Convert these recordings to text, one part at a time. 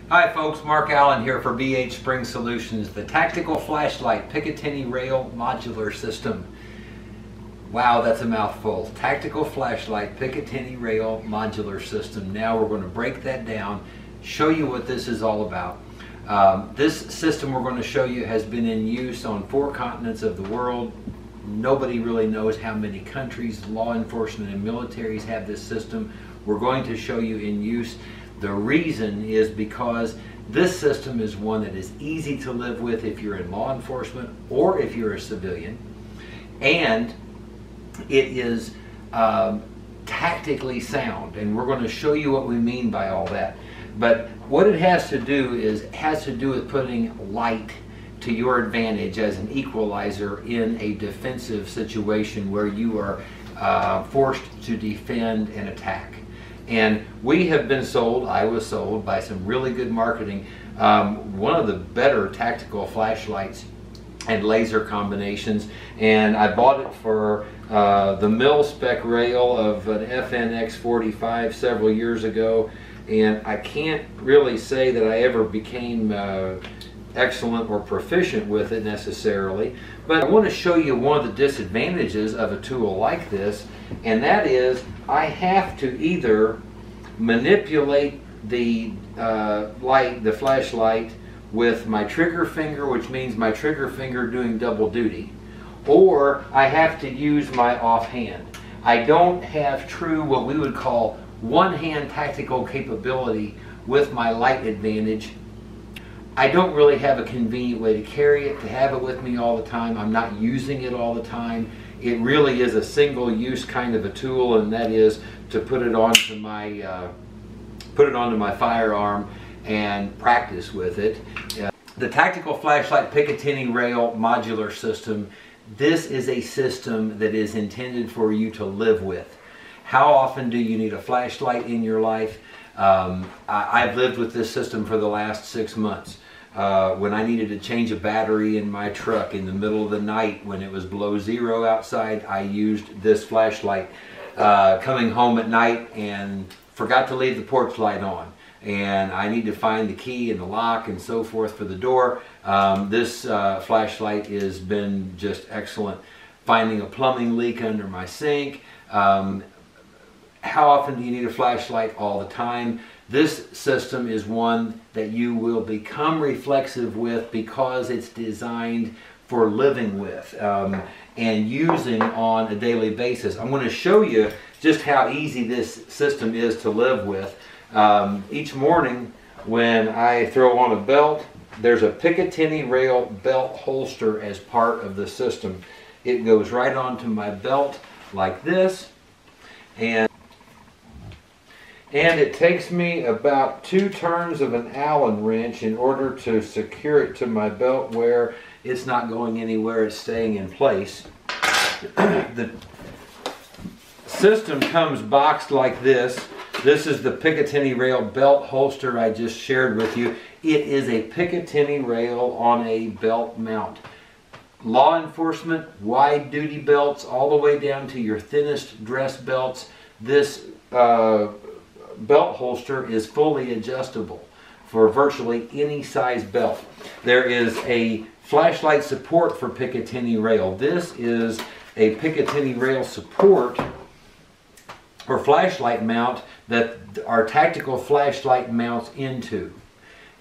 Hi folks, Mark Allen here for BH Spring Solutions, the tactical flashlight Picatinny rail modular system. Wow, that's a mouthful. Tactical flashlight Picatinny rail modular system. Now we're going to break that down, show you what this is all about. This system we're going to show you has been in use on 4 continents of the world. Nobody really knows how many countries, law enforcement and militaries have this system. We're going to show you in use. The reason is because this system is one that is easy to live with if you're in law enforcement or if you're a civilian, and it is tactically sound, and we're going to show you what we mean by all that. But what it has to do with putting light to your advantage as an equalizer in a defensive situation where you are forced to defend and attack. And we have been sold, I was sold by some really good marketing, one of the better tactical flashlights and laser combinations, and I bought it for the mil-spec rail of an FNX45 several years ago, and I can't really say that I ever became excellent or proficient with it necessarily, but I want to show you one of the disadvantages of a tool like this, and that is I have to either manipulate the flashlight with my trigger finger, which means my trigger finger doing double duty, or I have to use my offhand. I don't have true what we would call one-hand tactical capability with my light advantage. I don't really have a convenient way to carry it, to have it with me all the time. I'm not using it all the time. It really is a single-use kind of a tool, and that is to put it onto my firearm and practice with it. The tactical flashlight Picatinny rail modular system. This is a system that is intended for you to live with. How often do you need a flashlight in your life? I've lived with this system for the last 6 months. When I needed to change a battery in my truck in the middle of the night when it was below 0 outside, I used this flashlight. Coming home at night and forgot to leave the porch light on, and I need to find the key and the lock and so forth for the door. This flashlight has been just excellent. Finding a plumbing leak under my sink. How often do you need a flashlight? All the time. This system is one that you will become reflexive with because it's designed for living with and using on a daily basis. I'm going to show you just how easy this system is to live with. Each morning when I throw on a belt, there's a Picatinny rail belt holster as part of the system. It goes right onto my belt like this, and it takes me about 2 turns of an Allen wrench in order to secure it to my belt where it's not going anywhere, it's staying in place. The system comes boxed like this. This is the Picatinny rail belt holster I just shared with you. It is a Picatinny rail on a belt mount. Law enforcement, wide duty belts, all the way down to your thinnest dress belts. This belt holster is fully adjustable for virtually any size belt. There is a flashlight support for Picatinny rail. This is a Picatinny rail support or flashlight mount that our tactical flashlight mounts into.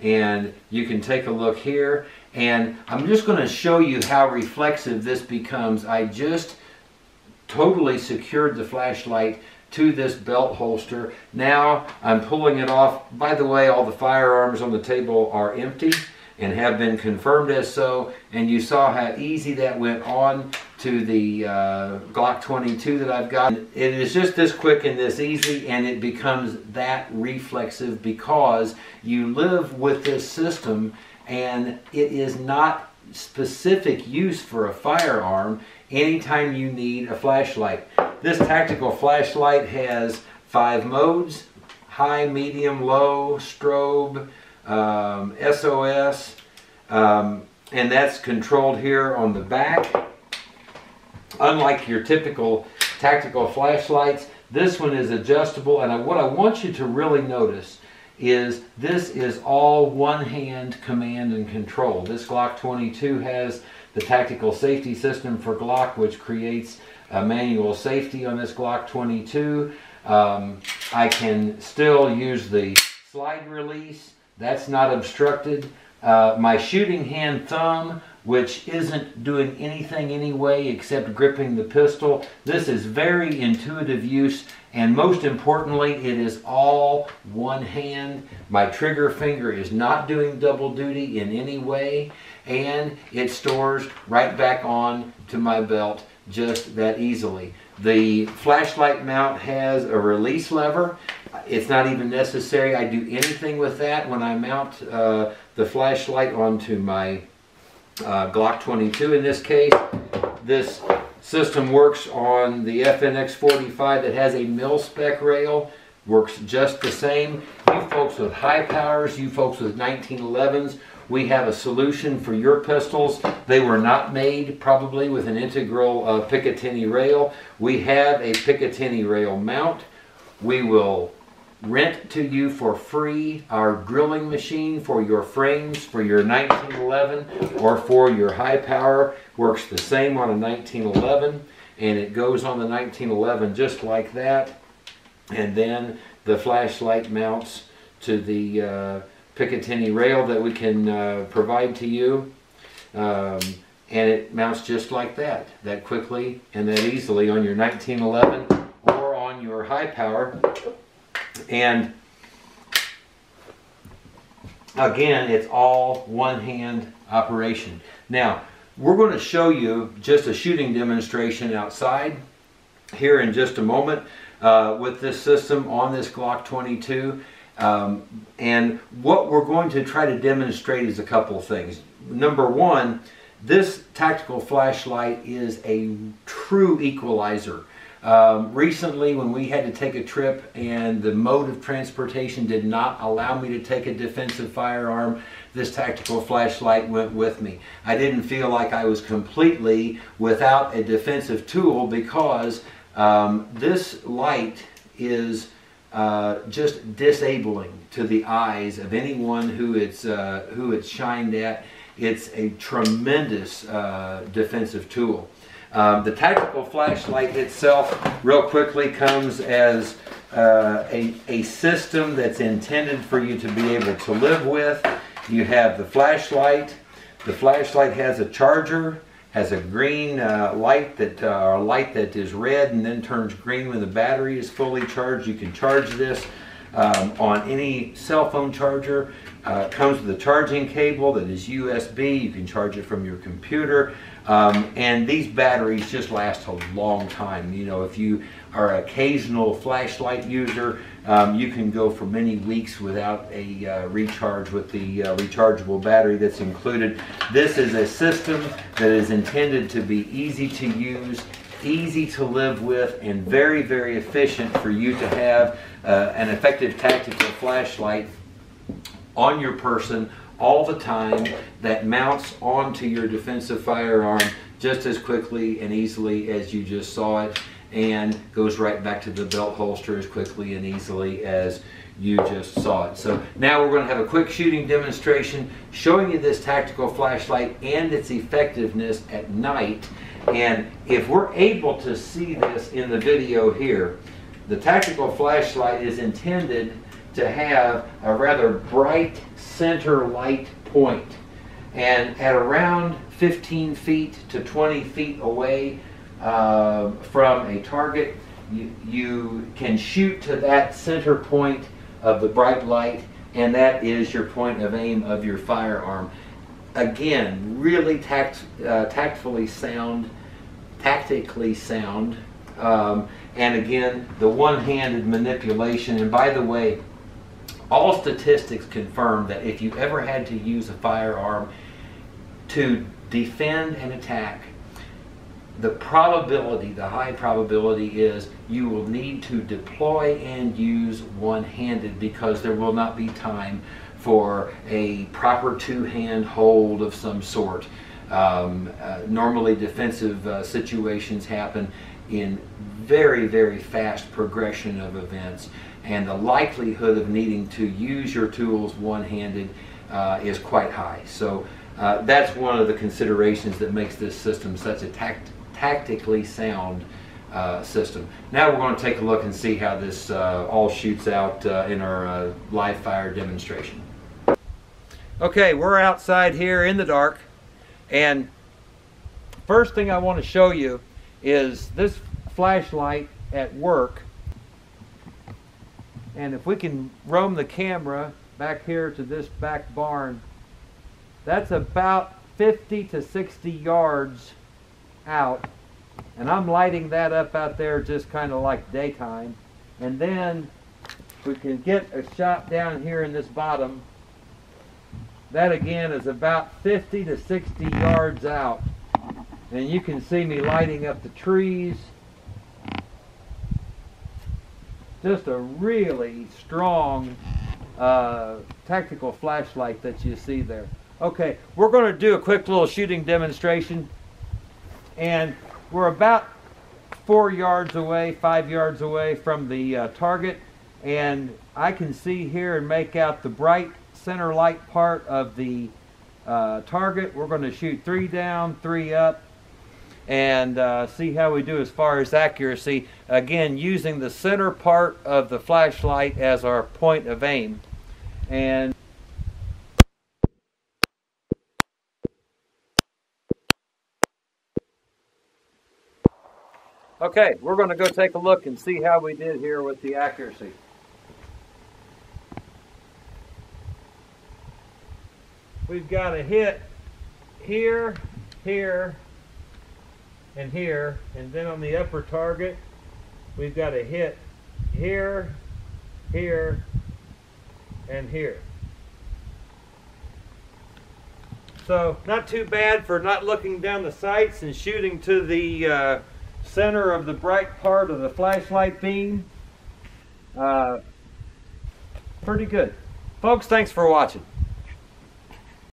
And you can take a look here, and I'm just going to show you how reflexive this becomes. I just totally secured the flashlight to this belt holster. Now I'm pulling it off. By the way, all the firearms on the table are empty and have been confirmed as so, and you saw how easy that went on to the Glock 22 that I've got. It is just this quick and this easy, and it becomes that reflexive because you live with this system, and it is not specific use for a firearm anytime you need a flashlight. This tactical flashlight has 5 modes: high, medium, low, strobe, SOS, and that's controlled here on the back. Unlike your typical tactical flashlights, this one is adjustable, and what I want you to really notice is this is all one-hand command and control. This Glock 22 has the tactical safety system for Glock, which creates a manual safety on this Glock 22. I can still use the slide release. That's not obstructed. My shooting hand thumb, which isn't doing anything anyway except gripping the pistol. This is very intuitive use, and most importantly, it is all one hand. My trigger finger is not doing double duty in any way, and it stores right back on to my belt just that easily. The flashlight mount has a release lever. It's not even necessary I do anything with that when I mount the flashlight onto my Glock 22 in this case. This system works on the FNX 45 that has a mil-spec rail. Works just the same. You folks with high powers, you folks with 1911s, we have a solution for your pistols. They were not made probably with an integral Picatinny rail. We have a Picatinny rail mount. We will rent to you for free our drilling machine for your frames for your 1911 or for your high power. Works the same on a 1911, and it goes on the 1911 just like that. And then the flashlight mounts to the Picatinny rail that we can provide to you, and it mounts just like that quickly and that easily on your 1911 or on your high power. And again, it's all one hand operation. Now we're going to show you just a shooting demonstration outside here in just a moment with this system on this Glock 22. And what we're going to try to demonstrate is a couple of things. Number one, this tactical flashlight is a true equalizer. Recently, when we had to take a trip and the mode of transportation did not allow me to take a defensive firearm, this tactical flashlight went with me. I didn't feel like I was completely without a defensive tool because this light is just disabling to the eyes of anyone who it's shined at. It's a tremendous defensive tool. The tactical flashlight itself, real quickly, comes as a system that's intended for you to be able to live with. You have the flashlight. The flashlight has a charger, has a green light that is red and then turns green when the battery is fully charged. You can charge this on any cell phone charger. It comes with a charging cable that is USB. You can charge it from your computer. And these batteries just last a long time. You know, if you are an occasional flashlight user, you can go for many weeks without a recharge with the rechargeable battery that's included. This is a system that is intended to be easy to use, easy to live with, and very, very efficient for you to have an effective tactical flashlight on your person all the time that mounts onto your defensive firearm just as quickly and easily as you just saw it, and goes right back to the belt holster as quickly and easily as you just saw it. So now we're going to have a quick shooting demonstration showing you this tactical flashlight and its effectiveness at night. And if we're able to see this in the video here, the tactical flashlight is intended to have a rather bright center light point, and at around 15 feet to 20 feet away from a target, you can shoot to that center point of the bright light, and that is your point of aim of your firearm. Again, really tactfully sound, tactically sound, and again, the one-handed manipulation. And by the way, all statistics confirm that if you ever had to use a firearm to defend an attack, the probability, the high probability is you will need to deploy and use one-handed, because there will not be time for a proper two-hand hold of some sort. Normally defensive situations happen in very, very fast progression of events, and the likelihood of needing to use your tools one-handed is quite high. So that's one of the considerations that makes this system such a tactically sound system. Now we're going to take a look and see how this all shoots out in our live fire demonstration. Okay, we're outside here in the dark, and first thing I want to show you is this flashlight at work. And if we can roam the camera back here to this back barn, that's about 50 to 60 yards out. And I'm lighting that up out there just kind of like daytime. And then we can get a shot down here in this bottom. That again is about 50 to 60 yards out. And you can see me lighting up the trees. Just a really strong tactical flashlight that you see there. Okay, we're going to do a quick little shooting demonstration. And we're about 4 yards away, 5 yards away from the target. And I can see here and make out the bright center light part of the target. We're going to shoot 3 down, 3 up, and see how we do as far as accuracy. Again, using the center part of the flashlight as our point of aim. And okay, we're going to go take a look and see how we did here with the accuracy. We've got a hit here, here, and here, and then on the upper target we've got a hit here, here, and here. So not too bad for not looking down the sights and shooting to the center of the bright part of the flashlight beam. Pretty good. Folks, thanks for watching.